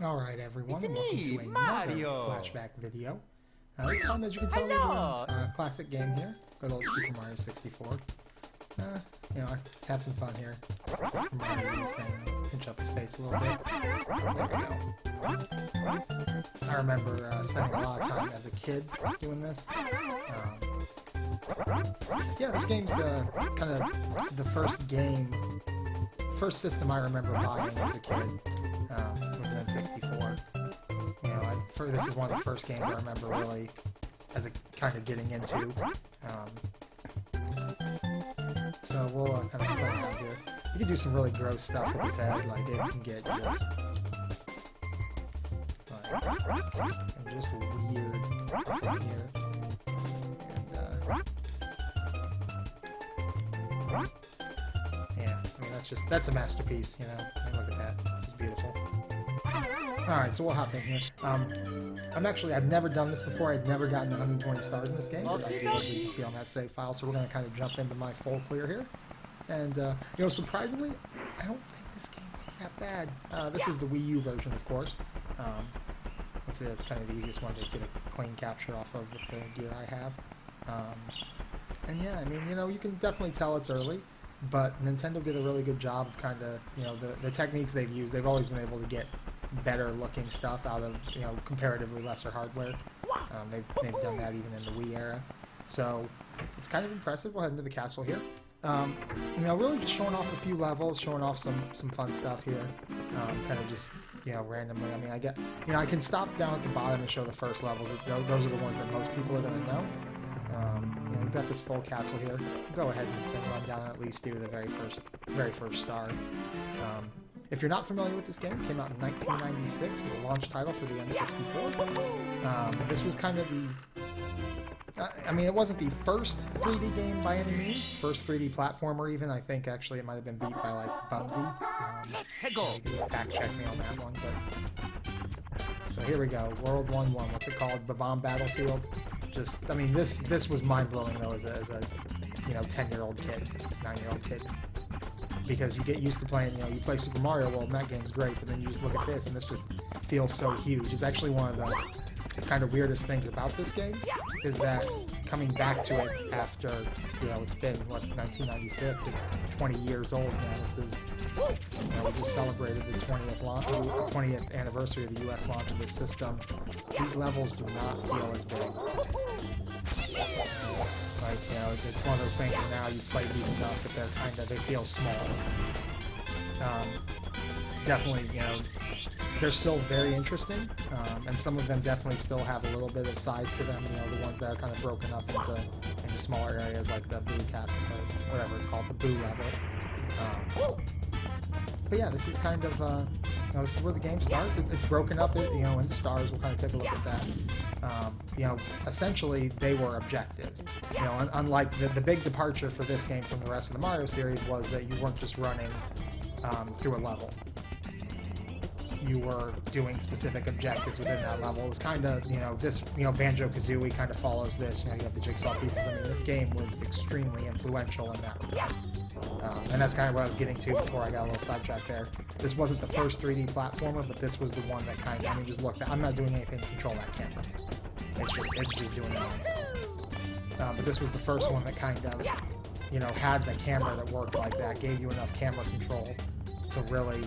Alright everyone, It's welcome to me, another Mario. Flashback video. This time, as you can tell, we're doing a classic game here. Good old Super Mario 64. You know, I have some fun here. Super Mario do this thing, pinch up his face a little bit. There we go. I remember spending a lot of time as a kid doing this. Yeah, this game's kind of the first system I remember buying as a kid. Was an N64. You know, this is one of the first games I remember really as a kind of getting into. So we'll kind of play around here. You can do some really gross stuff with his head, like it can get just and just weird in here. And yeah, I mean that's a masterpiece, you know. I mean, look at that, it's beautiful. Alright, so we'll hop in here. I've never done this before. I've never gotten 120 stars in this game, but I did, as you can see on that save file. So we're going to kind of jump into my full clear here. And, you know, surprisingly, I don't think this game looks that bad. This is the Wii U version, of course. It's kind of the easiest one to get a clean capture off of with the gear I have. And yeah, I mean, you know, you can definitely tell it's early. But Nintendo did a really good job of kind of, you know, the techniques they've used. They've always been able to get better looking stuff out of, you know, comparatively lesser hardware. They've done that even in the Wii era. So it's kind of impressive. We'll head into the castle here. You know, really just showing off a few levels, showing off some fun stuff here. Kind of just, you know, randomly. I mean, I can stop down at the bottom and show the first levels. Those are the ones that most people are going to know. You know, we've got this full castle here. Go ahead and run down and at least do the very first star. If you're not familiar with this game, it came out in 1996. It was a launch title for the N64. This was kind of the... I mean, it wasn't the first 3D game by any means. First 3D platformer even. I think actually it might have been beat by like Bubsy. You can back check me on that one. But... So here we go. World 1-1. What's it called? The Bomb Battlefield. Just, I mean, this was mind-blowing though as a you know, 10-year-old kid, 9-year-old kid. Because you get used to playing, you know, you play Super Mario World and that game's great, but then you just look at this and this just feels so huge. It's actually one of the kind of weirdest things about this game is that coming back to it after, you know, it's been, what, 1996, it's 20 years old now. This is, you know, we just celebrated the 20th anniversary of the US launch of this system. These levels do not feel as big. Like, you know, it's one of those things where now you play these enough that they feel small. Definitely, you know, they're still very interesting, and some of them definitely still have a little bit of size to them, you know, the ones that are kind of broken up into smaller areas like the Boo Castle, or whatever it's called, the Boo level. But yeah, this is kind of, you know, this is where the game starts. It's broken up, you know, into stars. We'll kind of take a look at that. You know, essentially, they were objectives. You know, unlike the big departure for this game from the rest of the Mario series was that you weren't just running through a level. You were doing specific objectives within that level. It was kind of, you know, this, you know, Banjo-Kazooie kind of follows this. You know, you have the jigsaw pieces. I mean, this game was extremely influential in that regard. And that's kind of what I was getting to before I got a little sidetracked there. This wasn't the first 3D platformer, but this was the one that kind of, I mean, just look, I'm not doing anything to control that camera. It's just doing it on its own. But this was the first one that kind of, you know, had the camera that worked like that, gave you enough camera control to really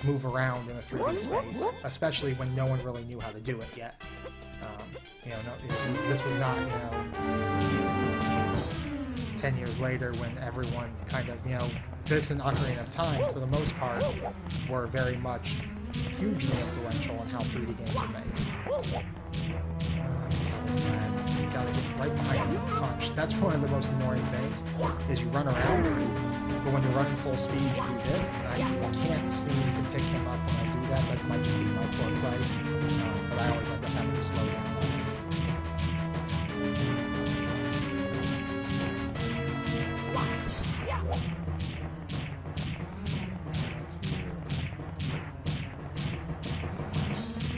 move around in a 3D space, especially when no one really knew how to do it yet. You know, this was not, you know, 10 years later when everyone kind of, you know, this and Ocarina of Time, for the most part, were very much hugely influential in how 3D games are made. Kill this guy. You gotta get right behind him and punch. That's one of the most annoying things, is you run around, but when you're running full speed, you do this, and I can't seem to pick him up when I do that. That might just be my poor play, but I always end up having to slow down.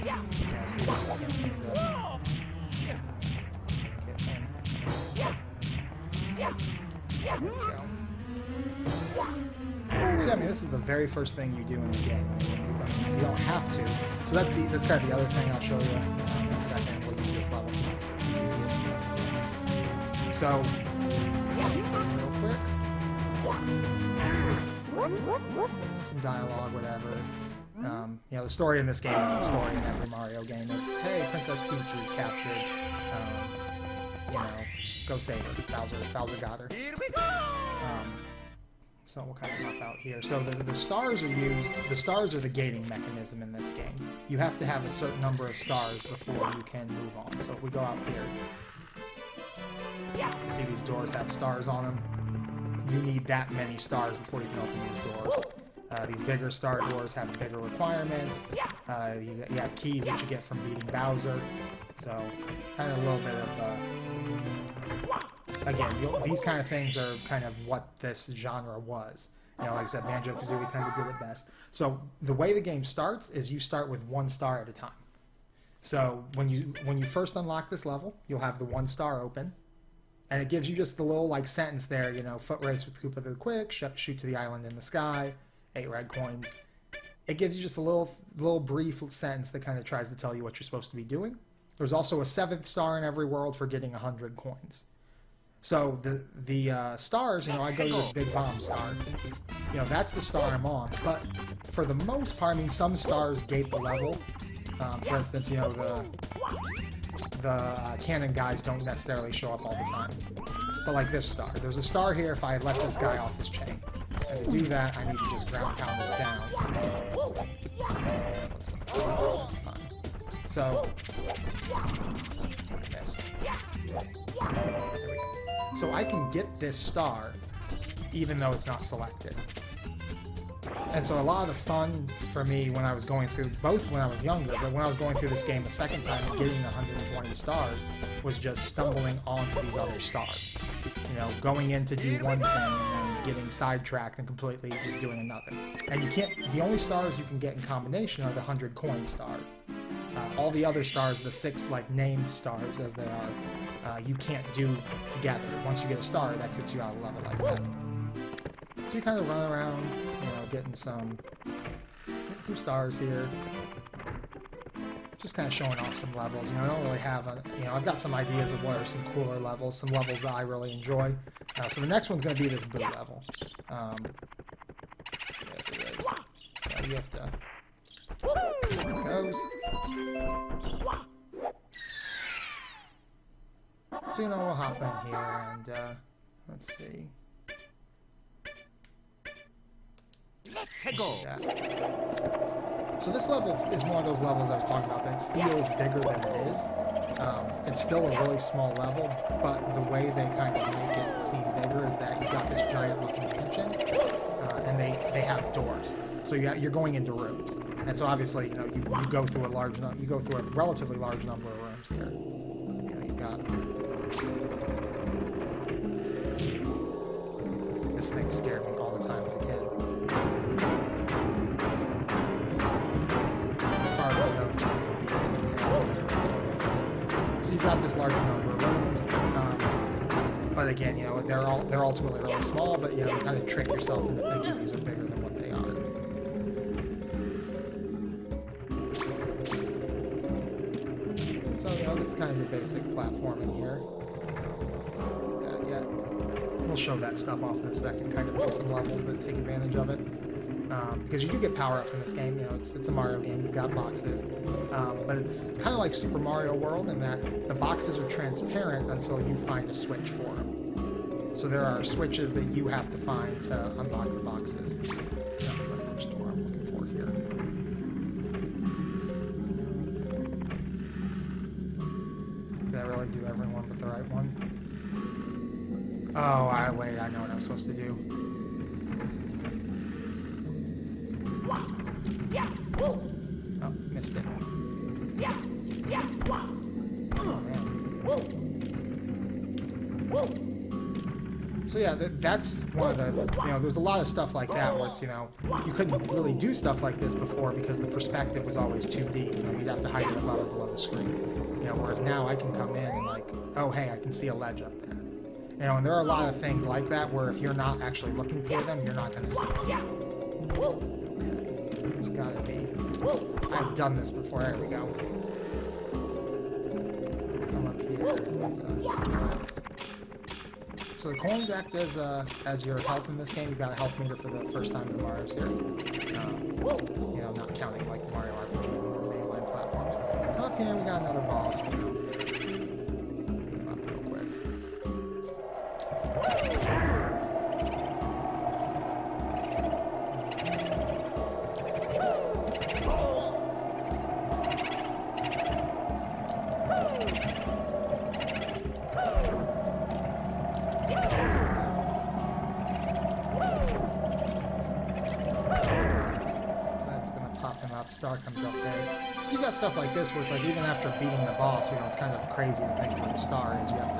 Yeah, see, I just can't seem to get him. There we go. So, I mean, this is the very first thing you do in the game. You don't have to. So that's kind of the other thing I'll show you in a second. We'll use this level because it's the easiest. So, real quick. Some dialogue, whatever. You know, the story in this game is the story in every Mario game. It's, hey, Princess Peach is captured. You know, go save her. Bowser got her. So we'll kind of hop out here. So the stars are used. The stars are the gating mechanism in this game. You have to have a certain number of stars before you can move on. So if we go out here, you see these doors have stars on them. You need that many stars before you can open these doors. These bigger star doors have bigger requirements. You have keys that you get from beating Bowser. So kind of a little bit of, again, these kind of things are kind of what this genre was. You know, like I said, Banjo-Kazooie kind of did it best. So the way the game starts is you start with 1 star at a time. So when you first unlock this level, you'll have the 1 star open. And it gives you just the little like sentence there, you know, foot race with Koopa the Quick, shoot to the island in the sky, 8 red coins. It gives you just a little brief sentence that kind of tries to tell you what you're supposed to be doing. There's also a 7th star in every world for getting 100 coins. So the stars, you know, I go to this big bomb star. You know, that's the star I'm on. But for the most part, I mean, some stars gate the level. For instance, you know, the cannon guys don't necessarily show up all the time. But like this star. There's a star here if I let this guy off his chain. And to do that, I need to just ground pound this down. That's fine. So, like this. There we go. So I can get this star even though it's not selected. And so a lot of the fun for me when I was going through, both when I was younger, but when I was going through this game the second time and getting the 120 stars, was just stumbling onto these other stars. You know, going in to do one thing and then getting sidetracked and completely just doing another. And you can't, the only stars you can get in combination are the 100 coin star. All the other stars, the 6 like named stars as they are, you can't do together. Once you get a star, it exits you out of the level like that. So you kind of run around, you know, getting some stars here. Just kind of showing off some levels. You know, I don't really have a, you know, I've got some ideas of what are some cooler levels, some levels that I really enjoy. So the next one's going to be this Boo level. Yeah, it is. So you have to. There it goes. So, you know, we'll hop in here and, let's see. Let's go. So this level is one of those levels I was talking about that feels bigger than it is. It's still a really small level, but the way they kind of make it seem bigger is that you've got this giant looking mansion, and they have doors. So you're going into rooms, and so obviously, you know, you go through a relatively large number of rooms here. You know, you've got this thing scared me all the time as a kid. So you've got this large number of rooms, but again, you know, they're ultimately really small. But you know, you kind of trick yourself into thinking these are bigger than what they are. So you know, this is kind of your basic platforming here. We'll show that stuff off in a second. Kind of make some levels that take advantage of it. Because you do get power-ups in this game. You know, it's a Mario game. You've got boxes, but it's kind of like Super Mario World in that the boxes are transparent until you find a switch for them. So there are switches that you have to find to unlock the boxes. Which door I'm looking for here? Did I really do everyone but the right one? Oh, wait. I know what I'm supposed to do. Oh, missed it. Oh, man. So yeah, that's one of the, you know, there's a lot of stuff like that where it's, you know, you couldn't really do stuff like this before because the perspective was always 2D. You know, you'd have to hide it above or below the screen. You know, whereas now I can come in and like, oh, hey, I can see a ledge up there. You know, and there are a lot of things like that where if you're not actually looking for them, you're not going to see them. There's got to be I've done this before. There we go. Come up here. So the coins act as your health in this game. You've got a health meter for the first time in the Mario series. You know, not counting like the Mario RPG or mainline platforms. Come up here, we got another boss. Come up real quick. Star comes up there. So you got stuff like this where it's like even after beating the boss, you know, it's kind of crazy to think what the star is. You have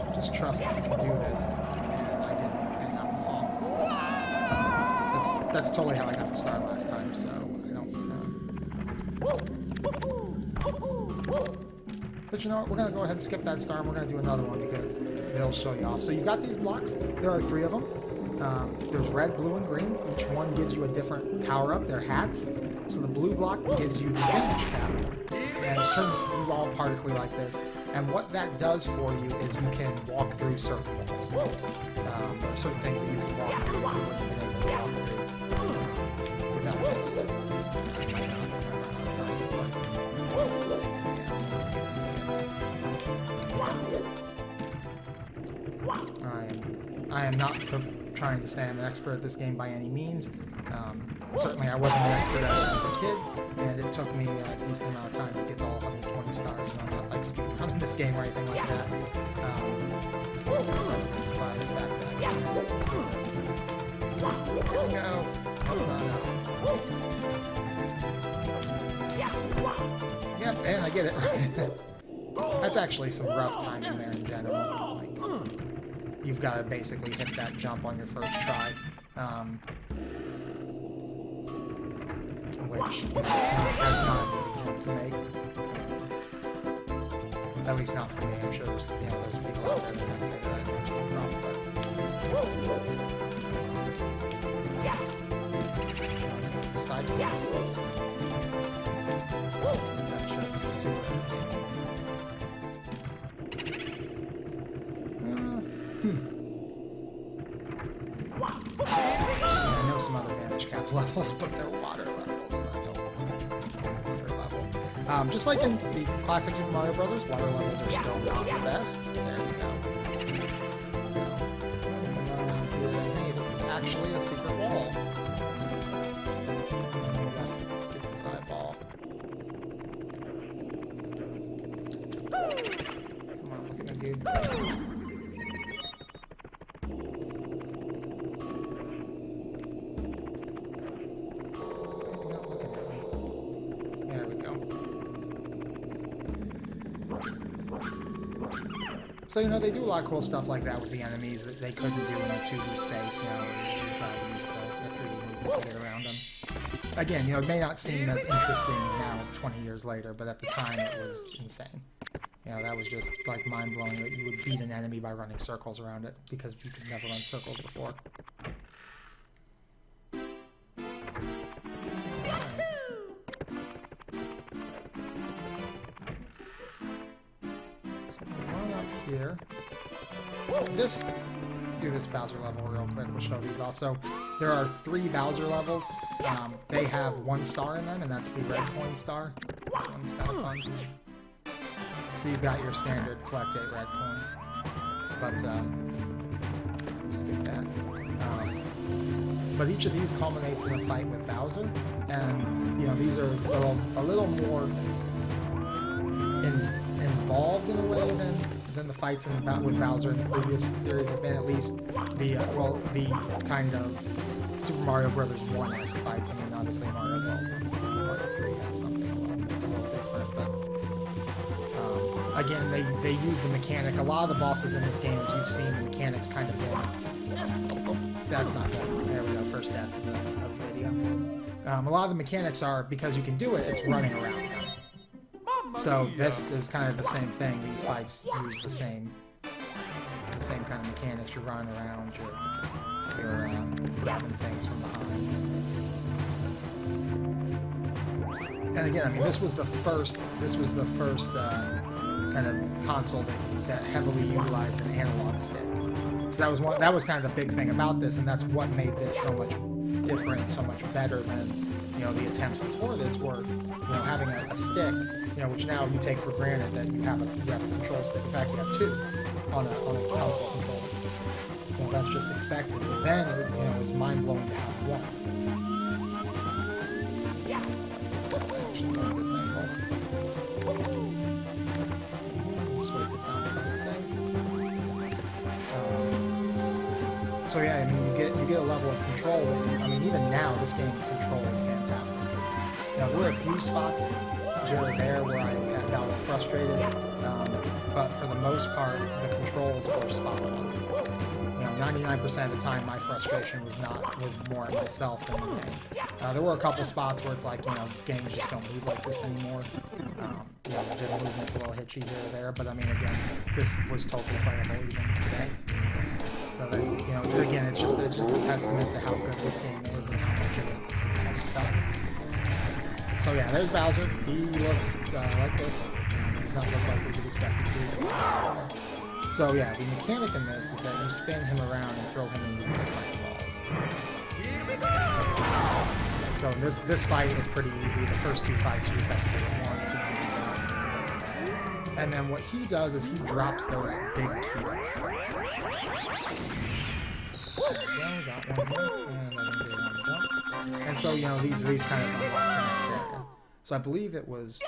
to just trust that you can do this. And I didn't hang out the fall. That's totally how I got the star last time, so I don't But you know what, we're gonna go ahead and skip that star and we're gonna do another one because they'll show you off. So you've got these blocks, there are 3 of them. There's red, blue, and green. Each one gives you a different power-up. They're hats. So the blue block gives you the vantage cap. And it turns blue all particly like this. And what that does for you is you can walk through certain walls. There are certain things that you can walk through that you wouldn't have been able to walk through without this. I am not trying to say I'm an expert at this game by any means. Certainly I wasn't an expert at it as a kid, and it took me a decent amount of time to get all 120 stars. I'm not like speedrunning this game or anything like that. Because I'm inspired by the fact that I can't. There we go. Oh, not enough. Yep, and I get it. That's actually some rough timing there in general. Like, you've got to basically hit that jump on your first try. Which, you know, that's not an easy jump to make. At least not for me. I'm sure there's, you know, there's people out there that are going to say that there's no problem, but... Aside from that, I'm sure this is super entertaining. I know some other vantage cap levels, but they're water levels, and I don't want water level. Just like in the classic Super Mario Brothers, water levels are still not the best. There we go. So, hey, this is actually a secret wall. Get this eyeball. Come on, look at me, dude. So, you know, they do a lot of cool stuff like that with the enemies that they couldn't do in the 2D space, you know, you've got to use the 3D movement to get around them. Again, you know, it may not seem as interesting now, 20 years later, but at the time it was insane. You know, that was just, like, mind-blowing that you would beat an enemy by running circles around it, because you could never run circles before. Here. Do this Bowser level real quick. We'll show these off. So there are 3 Bowser levels. They have 1 star in them, and that's the red coin star. This one's kind of fun. So you've got your standard collect 8 red coins. But skip that. But each of these culminates in a fight with Bowser, and you know these are a little more involved in a way than the fights with Bowser in the previous series have been. At least the kind of Super Mario Brothers 1-esque fights. I mean, obviously Mario 3 has something a little different, but again, they use the mechanic. A lot of the bosses in this game, as you've seen, the mechanics kind of been. That's not good. There we go. First death of the video. A lot of the mechanics are, because you can do it, it's running around them. So this is kind of the same thing. These fights use the same kind of mechanics. You're running around, you're grabbing things from behind. And again, I mean, this was the first kind of console that heavily utilized an analog stick. So that was kind of the big thing about this, and that's what made this so much different, so much better than, you know, the attempts before this were, you know, having a stick, you know, which now you take for granted that you have a control stick. In fact, you have two on a console controller. You know, that's just expected. But then it was, you know, it was mind blowing to have one. Actually, go this angle. Just wait this out for a sec. So yeah, I mean, you get a level of control. I mean, even now, this game control is fantastic. Now, there were a few spots here or there where I got a little frustrated, but for the most part, the controls were spot on. You know, 99% of the time, my frustration was more at myself than the game. There were a couple spots where it's like, you know, games just don't move like this anymore. You know, the movement's a little hitchy here or there, but I mean, again, this was totally playable even today. So that's, you know, again, it's just a testament to how good this game is and how much of it has stuck. So yeah, there's Bowser. He looks like this. He does not look like we would expect him to. So yeah, the mechanic in this is that you spin him around and throw him into these spike balls. So this fight is pretty easy. The first two fights you just have to do it once. And then what he does is he drops those big keys. There we go, got one here, and let him get it on the jump. And so, you know, these kind of unlock the next area. So I believe it was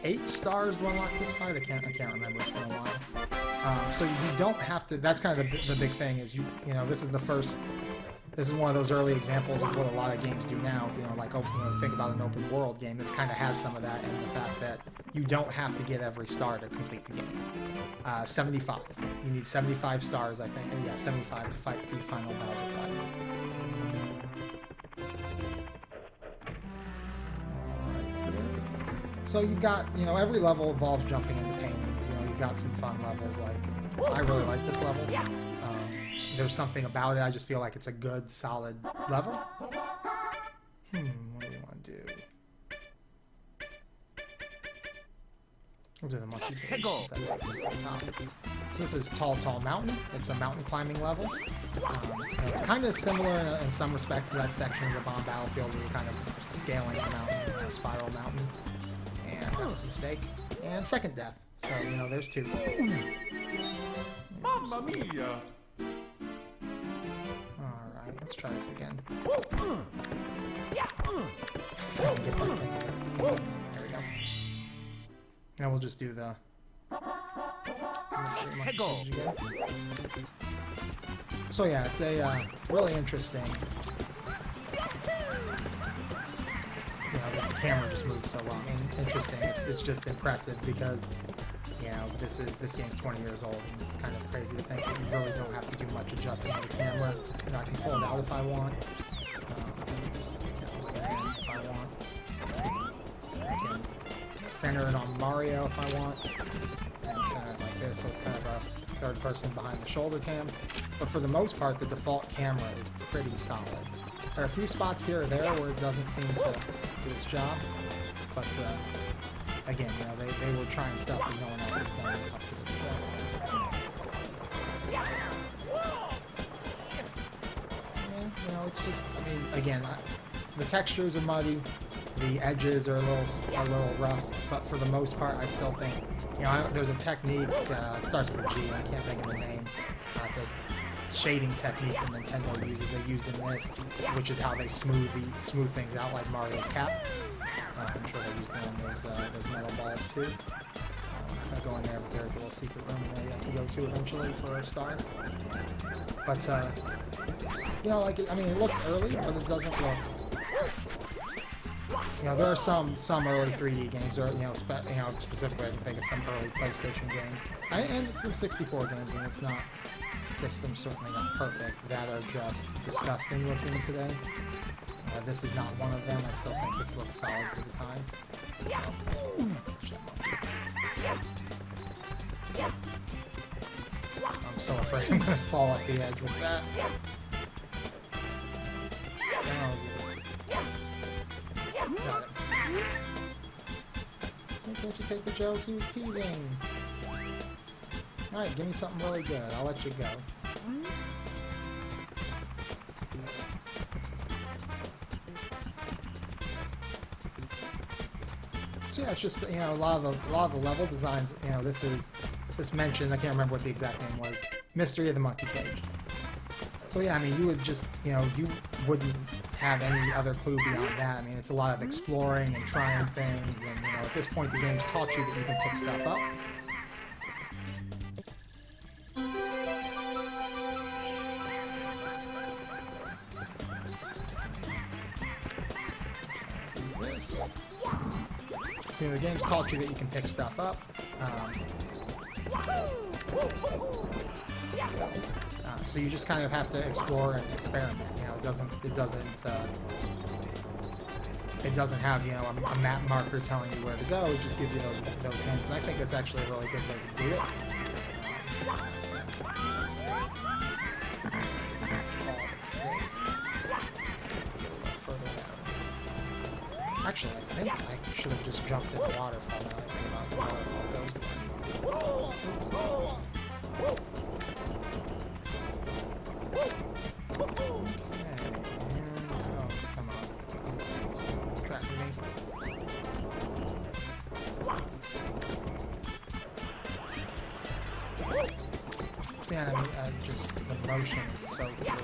8 stars to unlock this fight. I can't remember. It's been a while. So you don't have to. That's kind of the big thing is you know, this is one of those early examples of what a lot of games do now. You know, like think about an open world game. This kind of has some of that in the fact that you don't have to get every star to complete the game. 75. You need 75 stars, I think. Yeah, 75 to fight the final Bowser fight. So you've got, you know, every level involves jumping into paintings. You know, you've got some fun levels. Like, I really like this level. There's something about it. I just feel like it's a good, solid level. What do we want to do? We'll do the monkey bridge since that takes us to the top. So this is Tall Mountain. It's a mountain climbing level. You know, it's kind of similar in some respects to that section of the Bomb Battlefield where you're kind of scaling the mountain, you know, Spiral Mountain. And that was a mistake. And second death. So, you know, there's 2. Mamma mia! Alright, let's try this again. Get back into it. There we go. Now we'll just do the... So yeah, it's a really interesting... You know, the camera just moves so well. I mean, interesting. It's just impressive because, you know, this game's 20 years old, and it's kind of crazy to think that you really don't have to do much adjusting of the camera. You know, I can pull it out if I want. If I want. I can center it on Mario if I want. And center it like this, so it's kind of a third person behind the shoulder cam. But for the most part, the default camera is pretty solid. There are a few spots here or there where it doesn't seem to do its job, but again, you know, they were trying stuff that no one else has done up to this point. And, you know, it's just, I mean, again, the textures are muddy, the edges are a little rough, but for the most part, I still think, you know, there's a technique. It starts with a G. I can't think of the name. It's a shading technique that Nintendo uses. They used in this, which is how they smooth things out, like Mario's cap. I'm sure they used them on those metal balls too. I'll go in there, but there's a little secret room in there you have to go to eventually for a star. But you know, like, I mean, it looks early, but it doesn't look. You know, there are some early 3D games, or you know, specifically I can think of some early PlayStation games, and some 64 games, and it's not. System's certainly not perfect, that are just disgusting looking today. This is not one of them. I still think this looks solid for the time. I'm so afraid I'm going to fall off the edge with that. Got it. Why can't you take the joke? He was teasing. Alright, give me something really good. I'll let you go. So yeah, it's just, you know, a lot of the level designs, you know, this mentioned, I can't remember what the exact name was, Mystery of the Monkey Cage. So yeah, I mean, you would just, you know, you wouldn't have any other clue beyond that. I mean, it's a lot of exploring and trying things, and, you know, at this point the game's taught you that you can pick stuff up. So the game's taught you that you can pick stuff up. So you just kind of have to explore and experiment. You know, it doesn't have, you know, a map marker telling you where to go. It just gives you those hints, and I think that's actually a really good way to do it. Actually, I think I should have just jumped in the waterfall now that I think about it. The waterfall goes there. Okay, and, oh, come on. It's tracking me. See, I mean, just the motion is so fluid.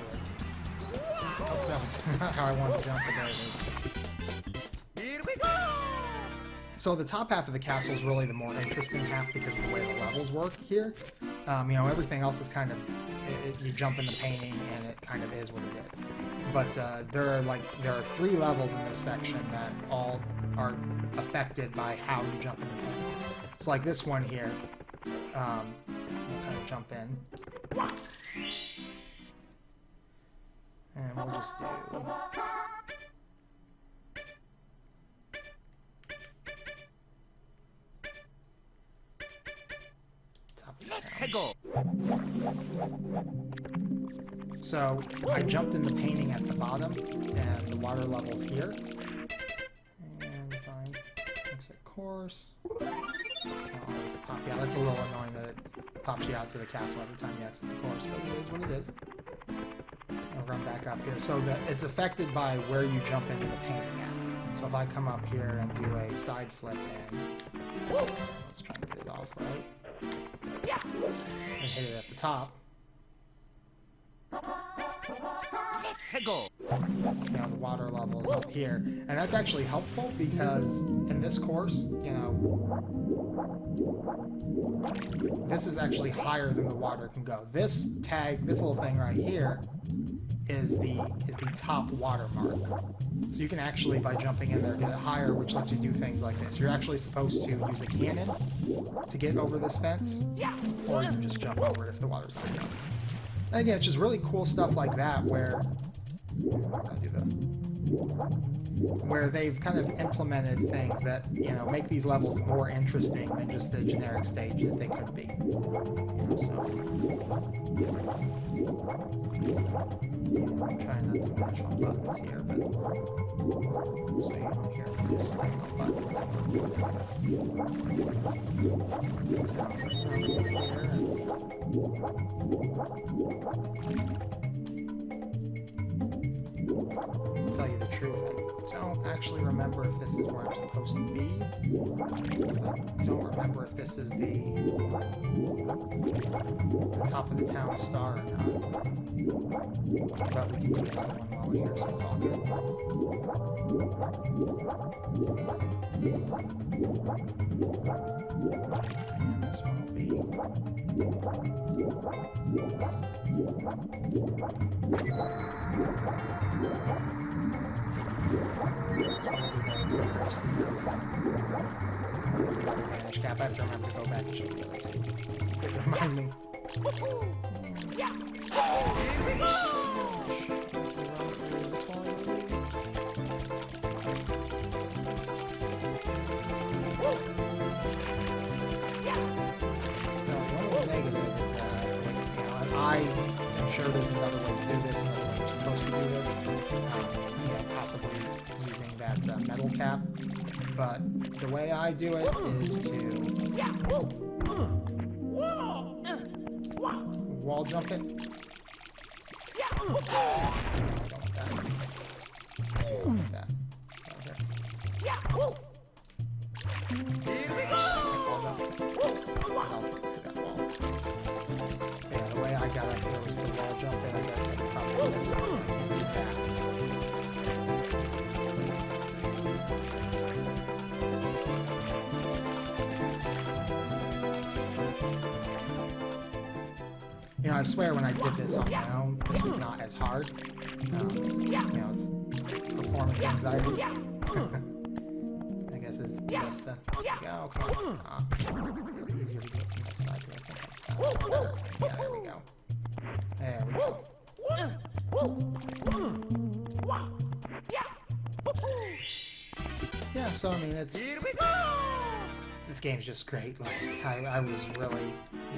Oh, that was not how I wanted to jump, but there it is. So the top half of the castle is really the more interesting half because of the way the levels work here. You know, everything else is kind of, you jump in the painting and it kind of is what it is. But there are 3 levels in this section that all are affected by how you jump in the painting. So like this one here, we'll kind of jump in. And we'll just do... So I jumped in the painting at the bottom, and the water level's here. And if I exit course, pop. Yeah, that's a little annoying that it pops you out to the castle every time you exit the course, but it is what it is. I'll run back up here. So that it's affected by where you jump into the painting at. So if I come up here and do a side flip in, let's try and get it off right. And hit it at the top. You know, the water level is up here. And that's actually helpful because in this course, you know, this is actually higher than the water can go. This tag, this little thing right here, is the top water mark. So you can actually, by jumping in there, get it higher, which lets you do things like this. You're actually supposed to use a cannon to get over this fence, or you can just jump over it if the water's high enough. And again, it's just really cool stuff like that where they've kind of implemented things that, you know, make these levels more interesting than just the generic stage that they could be. You know, so I'm trying not to mash on buttons here, but so you don't hear me just slamming on buttons. That sounds here. To tell you the truth, I don't actually remember if this is where I'm supposed to be, because I don't remember if this is the top of the town star or not. But we can do another one while we're here, so it's all good. And this one will be... Vanish cap. I have to remember to go back and show the other two. It remind me. So one of the negatives is that, you know, I'm sure there's another way to do this, another way you're supposed to do this. You know, possibly use using that metal cap, but the way I do it is to wall jump it. Don't want that. Don't want that. Okay. Wall jump. I'll go through that wall. Yeah, the way I got up here was to wall jump it. I got probably this. I can't do that. You know, I swear when I did this on my own, this was not as hard. You know, it's performance anxiety. I guess is just to go. Come on. It's easier to do it from this side too. I think I've got it better. Yeah, there we go. There we go. Yeah, so I mean, it's... This game's just great. Like, I was really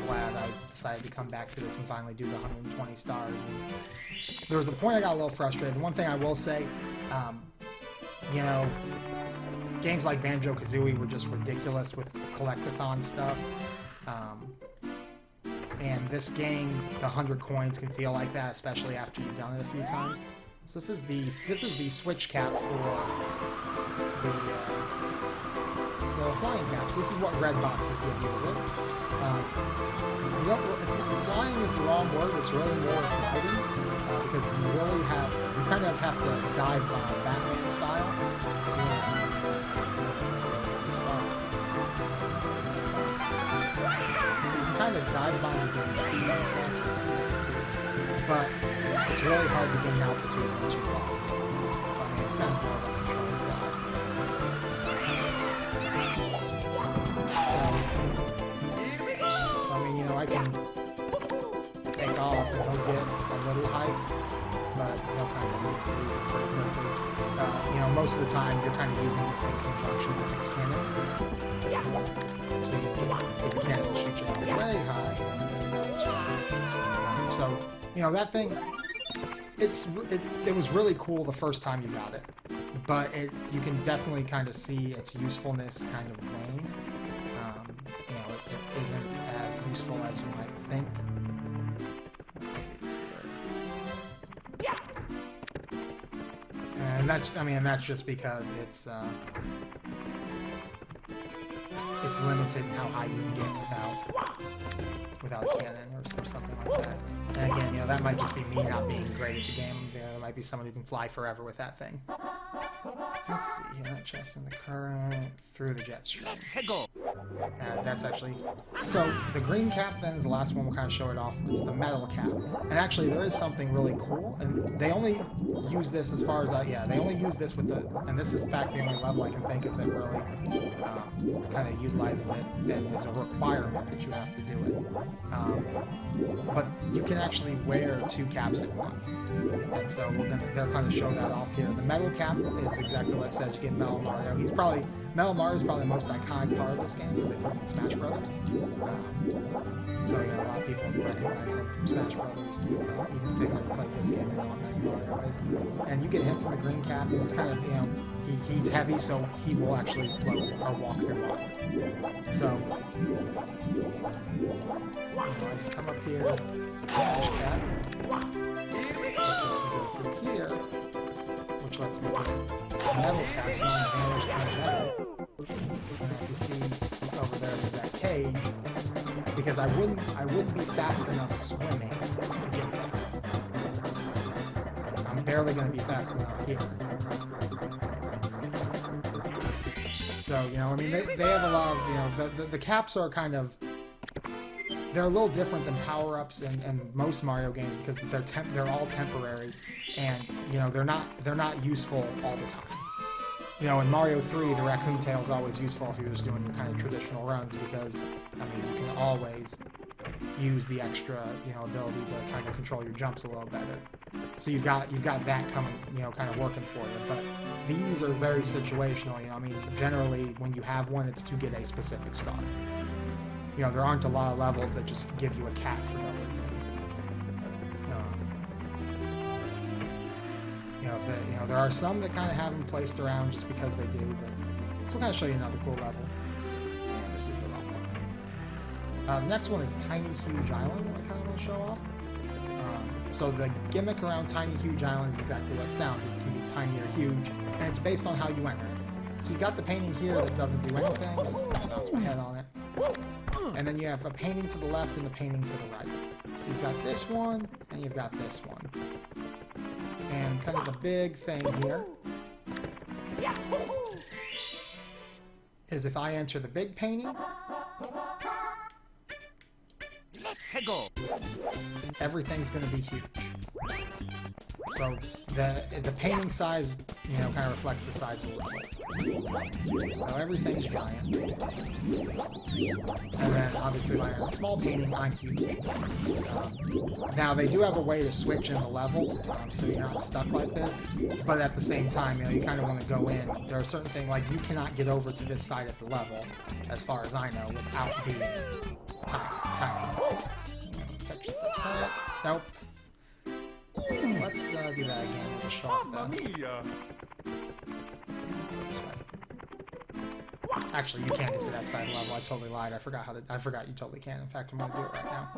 glad I decided to come back to this and finally do the 120 stars. And there was a point I got a little frustrated. The one thing I will say, you know, games like Banjo-Kazooie were just ridiculous with the collectathon stuff. And this game, the 100 coins can feel like that, especially after you've done it a few times. So this is the switch cap for the flying caps. This is what red boxes give you. Is this? Flying is the wrong word. It's really more gliding because you kind of have to dive bomb Batman style. So you can kind of dive bomb to gain speed and stuff, but it's really hard to gain altitude once you cross it. So I mean, it's kind of more of a control dive. So I mean, you know, I can take off and he'll get a little height, but he'll kind of lose it pretty quickly. You know, most of the time you're kind of using this in conjunction with a cannon. So because the cannon will shoot you out way high. So, you know, that thing, it was really cool the first time you got it, but you can definitely kind of see its usefulness kind of wane. You know, it isn't as useful as you might think. Let's see here. And that's just because it's limited in how high you can get without a cannon or something like that. And again, you know, that might just be me not being great at the game. There might be someone who can fly forever with that thing. Let's see, that chest in the current through the jet stream. That's actually... So, the green cap then is the last one. We'll kind of show it off. It's the metal cap. And actually, there is something really cool. And they only use this as far as they only use this with the... And this is, in fact, the only level I can think of that really kind of utilizes it and is a requirement that you have to do it. But you can actually wear two caps at once. And so they'll kind of show that off here. The metal cap is exactly what it says. You get Metal Mario. Metal Mario is probably the most iconic part of this game because they put him in Smash Brothers. So, you know, a lot of people recognize him from Smash Brothers. Even if they've never played this game, they know what Metal Mario is. And you get him from the green cap, and it's kind of, you know, he's heavy, so he will actually float or walk through water. So, you know, I can come up here, the Smash cap, which lets me go through here, which lets me get metal caps on the damage kind of metal. And if you see over there, there's that cage, because I wouldn't be fast enough swimming to get there. I'm barely going to be fast enough here. So, you know, I mean, they have a lot of, you know, the caps are kind of, they're a little different than power-ups in most Mario games because they're all temporary, and, you know, they're not useful all the time. You know, in Mario 3, the raccoon tail is always useful if you're just doing your kind of traditional runs because, I mean, you can always use the extra, you know, ability to kind of control your jumps a little better. So you've got that coming, you know, kind of working for you. But these are very situational, you know. I mean, generally, when you have one, it's to get a specific star. You know, there aren't a lot of levels that just give you a cap for no reason. You There are some that kind of have them placed around just because they do, but this will kind of show you another cool level. And this is the wrong one. The next one is Tiny Huge Island, I kind of want to show off. So the gimmick around Tiny Huge Island is exactly what it sounds. It can be tiny or huge, and it's based on how you enter it. So you've got the painting here that doesn't do anything, just bounce my head on it. And then you have a painting to the left and a painting to the right. So you've got this one, and you've got this one. And kind of the big thing here is if I enter the big painting, everything's going to be huge. So the painting size, kind of reflects the size of the level. So everything's giant. And then obviously when I have a small painting, I'm huge. Now they do have a way to switch in the level, so you're not stuck like this. But at the same time, you kind of want to go in. There are certain things like you cannot get over to this side of the level, as far as I know, without being tiny. Let's catch the turret. Nope. So let's do that again. We'll just show off the... This way. Actually, you can't get to that side level. I totally lied. I forgot you totally can. In fact, I'm gonna do it right now.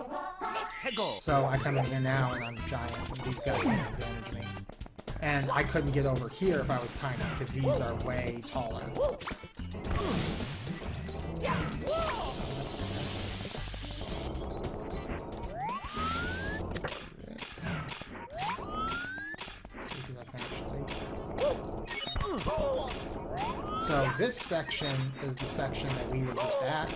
So I come in here now and I'm giant, and these guys can't damage me. And I couldn't get over here if I was tiny, because these are way taller. So this section is the section that we were just at.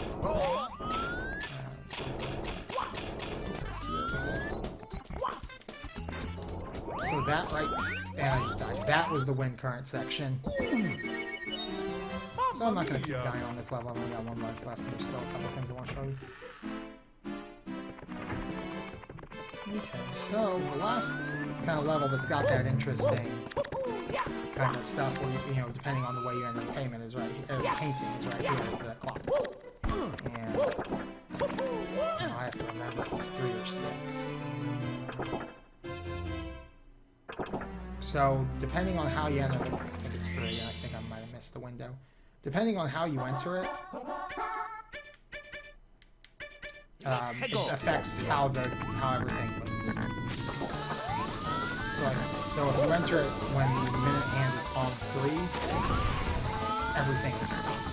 So that and I just died. That was the wind current section. So I'm not going to keep dying on this level. I've only got one life left, and there's still a couple things I want to show you. Okay, so the last kind of level that's got that interesting kind of stuff, where depending on the way you enter the painting is right here. Is that clock. And I have to remember if it's 3 or 6. So depending on how you enter it, I think it's 3, and I think I might have missed the window. Depending on how you enter it, it affects how everything moves. So if you enter it when the minute hand is on 3, everything is stopped.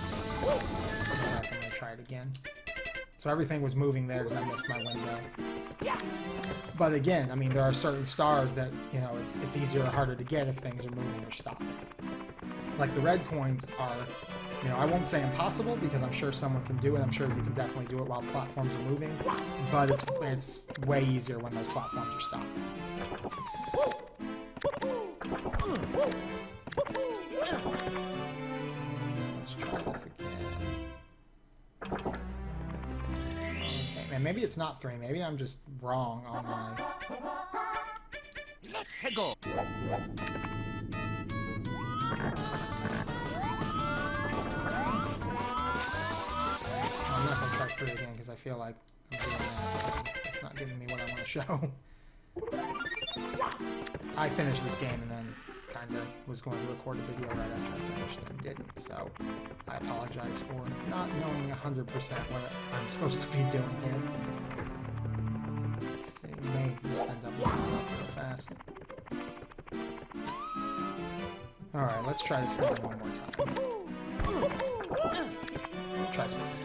I'm going to try it again. So everything was moving there because I missed my window. But again, I mean, there are certain stars that, it's easier or harder to get if things are moving or stopping. Like the red coins are, I won't say impossible because I'm sure someone can do it. I'm sure you can definitely do it while platforms are moving. But it's way easier when those platforms are stopped. So let's try this again. Okay, man, maybe it's not 3. Maybe I'm just wrong on my... Let's go. I'm not going to try 3 again because I feel like I'm doing that. It's not giving me what I want to show. I finished this game and then kind of was going to record a video right after I finished and didn't, so I apologize for not knowing 100% what I'm supposed to be doing here. Let's see, you may just end up looking up real fast. Alright, let's try this thing one more time. Try 6.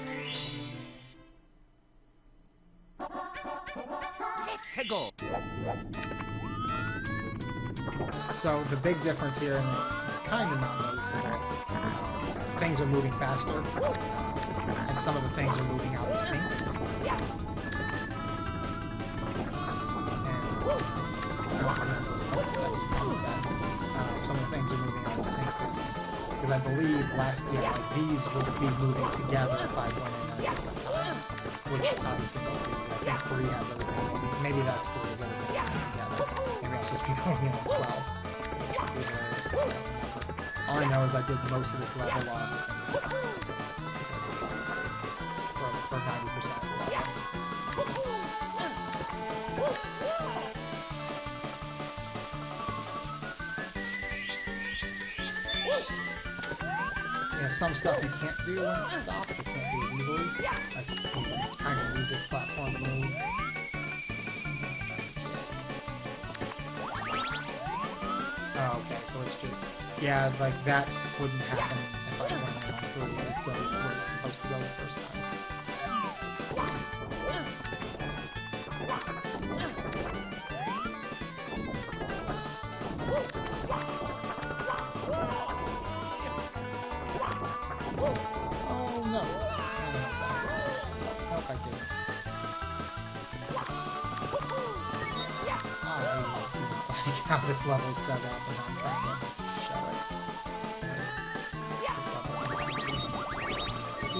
Let's go. So the big difference here, and it's kind of not noticeable, things are moving faster, and some of the things are moving out of sync. And I don't remember some of the things are moving out of sync, because I believe last year, these would be moving together if I went in at a different time, which obviously makes it easier. I think 3 has everything. Maybe that's 3 is everything together. Maybe I'm supposed to be going in at 12. All I know is I did most of this level while everything was stopped. For 90% of the level. You know, some stuff you can't do when it stops, you can't do as easily. Like, you kind of need this platform to move. Oh, okay, so it's just... Yeah, like, that wouldn't happen if I went on through where it's supposed to go the first time. Oh, no. I hope I did. How this level is set up, and I'm trying to show it. This level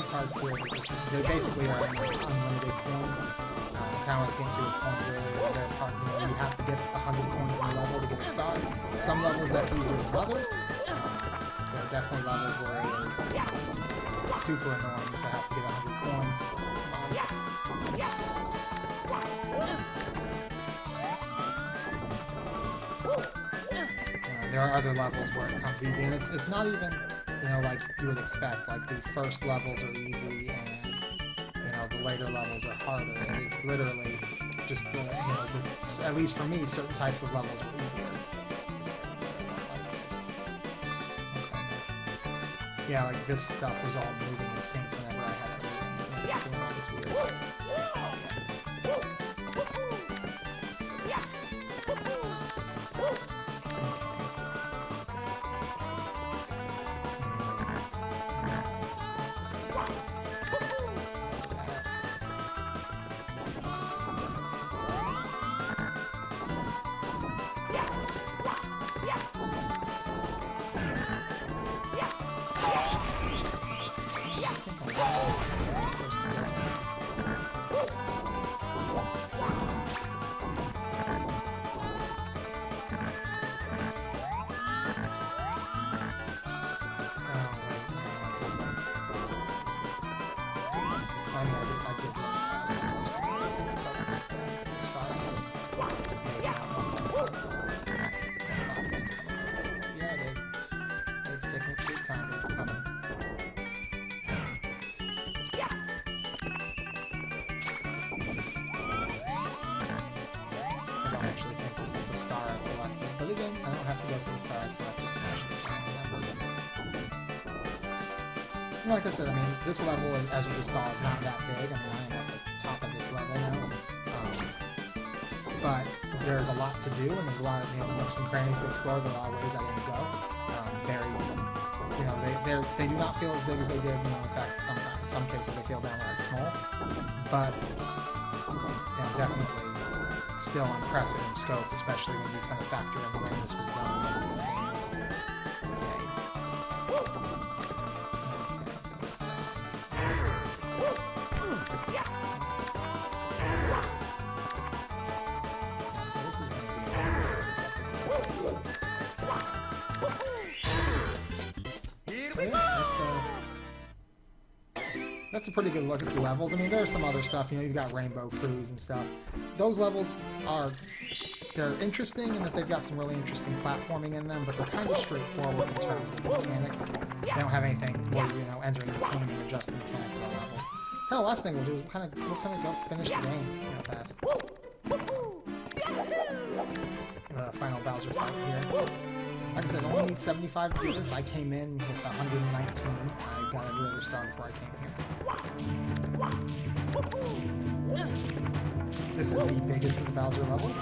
is hard too, because they basically are an unlimited coin. Kind of like getting to a point where they're part, you have to get 100 coins in the level to get a star. Some levels that's easier than others. There are definitely levels where it is super annoying to have to get 100 coins. There are other levels where it comes easy, and it's not even, you know, like you would expect. Like the first levels are easy, and you know the later levels are harder. It is literally just the, you know, at least for me, certain types of levels are easier. Like this. Okay. Yeah, like this stuff was all moving in sync whenever I had it moving. Yeah. Doing all this weird. But again, I don't have to go for the star I selected. And like I said, I mean, this level, as you just saw, is not that big. I mean, I am at the top of this level now. But there's a lot to do, and there's a lot of, you know, nooks and crannies to explore. There are a lot of ways I didn't go. You know, they do not feel as big as they did. You know, in fact, some cases they feel downright small. But you know, definitely still impressive in scope, especially when you kind of factor in the way this was done when this game was made. So this is going to be so yeah, that's a pretty good look at the levels. I mean, there's some other stuff, you know, you've got Rainbow Cruise and stuff. Those levels they're interesting in that they've got some really interesting platforming in them, but they're kind of straightforward in terms of mechanics. They don't have anything where you're, you know, entering the pane and adjust the mechanics of the level. Hell, last thing we'll do is we'll kind of go finish the game, you know, fast. Final Bowser fight here. Like I said, I only need 75 to do this. I came in with 119. I got every other star before I came here. This is the biggest of the Bowser levels.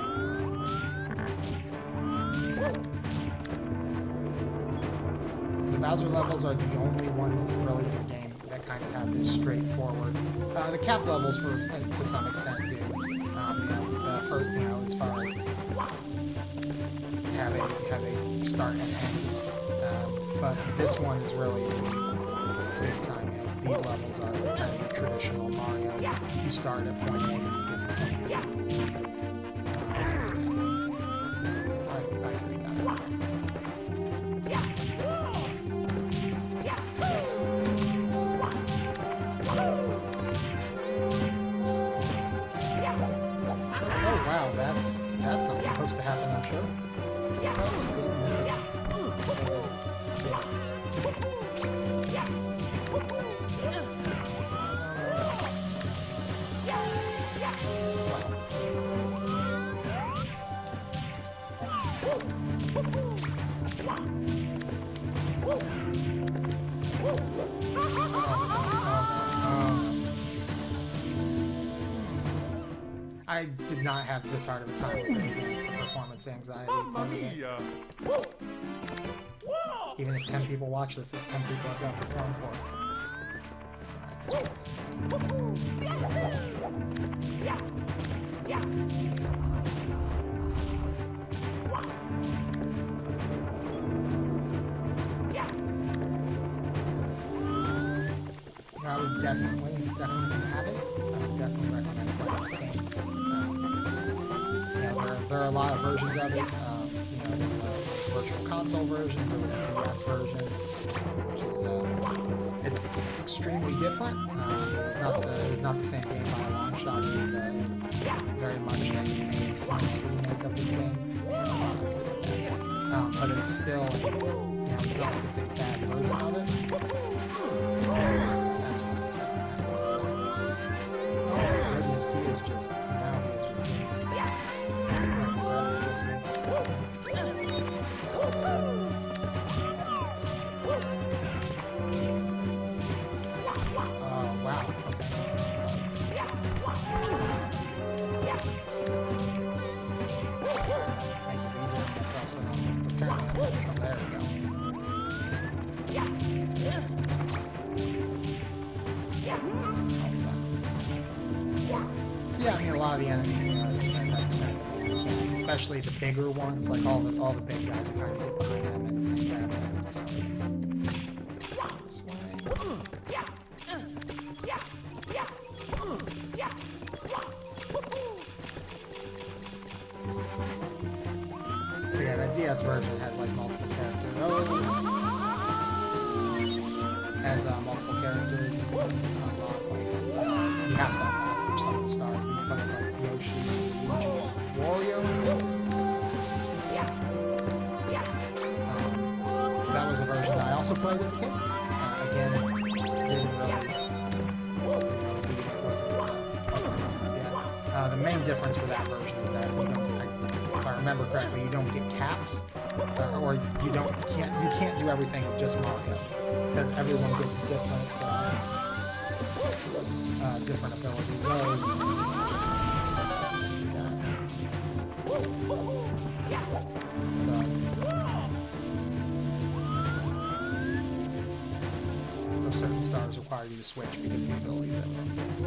The Bowser levels are the only ones really in the game that kind of have this straightforward. The cap levels, to some extent, do. You know, for, you know, as far as have a start and end. But this one is really big time. You know, these levels are kind of your traditional Mario. You start at point A and you get to point B. Alright, I got it. Oh wow, that's not supposed to happen, I'm sure. I did not have this hard of a time with it against the performance anxiety. Mamma mia! Even if 10 people watch this, that's 10 people I've got to perform for. I would definitely, if you haven't, I would definitely recommend playing this game. There are a lot of versions of it. There's a virtual console version, there was a DS version, which is it's extremely different. It's not the same game by a long shot. It is very much a honest remake of this game. But it's still, it's not like it's a bad version of it. That's what I was expecting that last time. Oh my goodness, he is just aggressive with me. Oh, wow, okay. Make this easier on myself so I don't think it's apparently I'm having trouble. There we go. So yeah, I mean a lot of the enemies, that's kind of, especially the bigger ones, like all the big guys are kind of get behind them and grab them and do something. This way. But yeah, that DS version has like multiple characters. Has multiple characters. You can unlock, like, you have to unlock for some of the stars. But it's like Yoshi, Wario. That was a version that I also played as a kid. Again, didn't really beat it. Wasn't the main difference for that version is that you don't, if I remember correctly, you don't get caps, or you can't do everything with just Mario, because everyone gets different abilities. Certain stars require you to switch because of the abilities that everyone gets.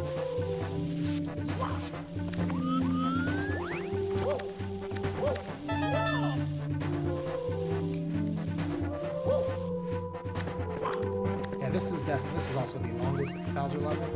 Yeah, this is also the longest Bowser level.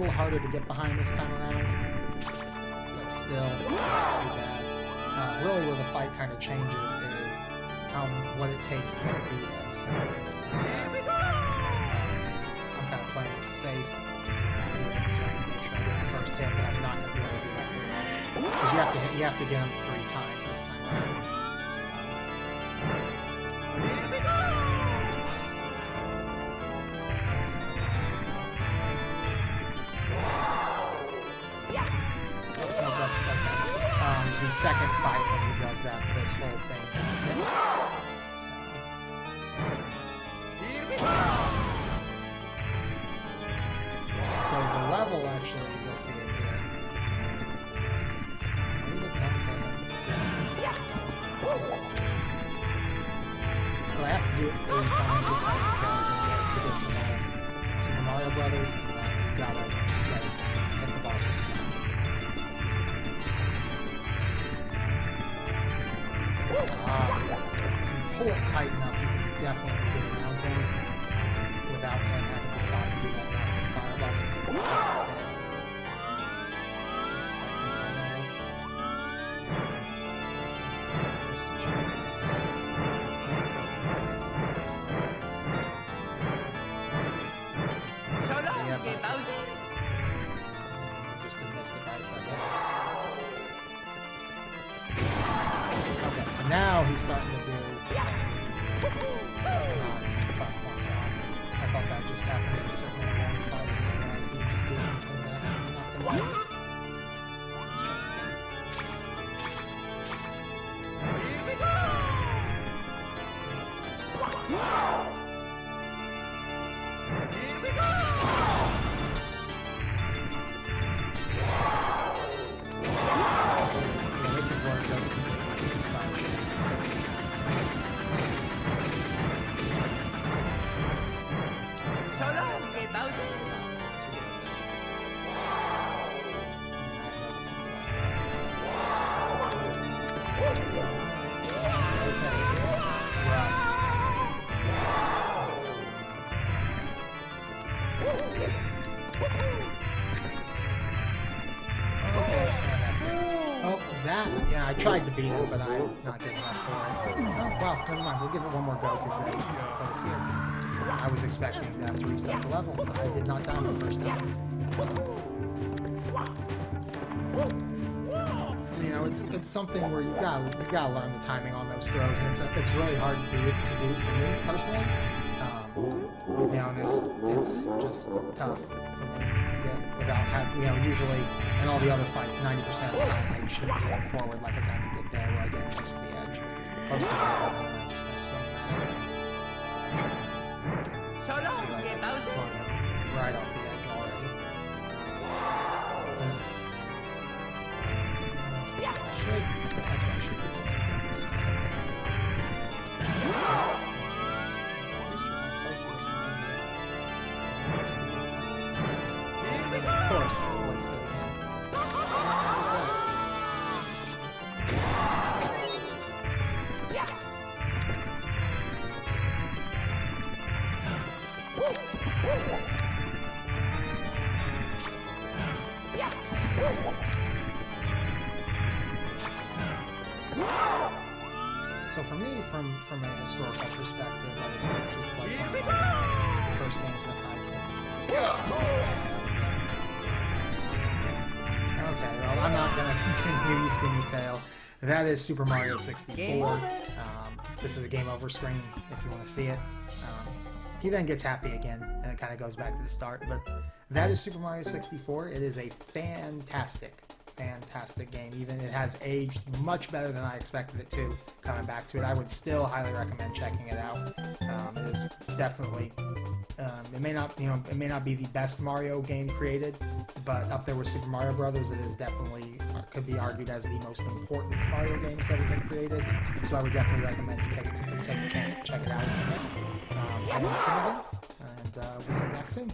Harder to get behind this time around, but still not too bad. Really where the fight kind of changes is what it takes to beat him. So, I'm kind of playing it safe. Trying to make sure I get the first hit, but I'm not going to be able to do that for the rest. Because you have to get him 3 times this time around. The second fight when he does that, this whole thing just tips. So the level, actually, you'll see it here. He doesn't have to tell you. But I have to do it 3 times this time because in the traditional Super Mario Brothers, you gotta hit the boss 3 times. If you pull it tight enough, you can definitely get around him without him having to stop and do that massive fireball. It's a tight fit. now he's starting to do nice platforms off. I thought that just happened in a certain amount of fight. As he was doing between that and nothing right. Yeah, this is where it goes completely stylish. Yeah, I tried to beat him, but I'm not good enough for it. Oh, well, never mind. We'll give it one more go because they put us here. I was expecting to have to restart the level, but I did not die my first time. So you know, it's something where you've got to learn the timing on those throws, and it's really hard to do for me personally. You know, and it's just tough for me to get without having, you know, usually in all the other fights, 90% of the time I should be going forward like I kind of did there, where I get close to the edge. Close to the edge, and I'm just going to swing that. See, like, it's flying right off the edge already. That's what I should do. Of course, one step again. So for me, from a historical perspective, this was like one of my first games that I played. Okay, well, I'm not going to continue. You've seen me fail. That is Super Mario 64. This is a game over screen, if you want to see it. He then gets happy again, and it kind of goes back to the start. But that is Super Mario 64. It is a fantastic game. Even it has aged much better than I expected it to. Coming back to it, I would still highly recommend checking it out. It is definitely. It may not be the best Mario game created, but up there with Super Mario Brothers, it is definitely could be argued as the most important Mario game that's ever been created. So I would definitely recommend you take a chance to check it out. I know Timothy, and we'll be back soon.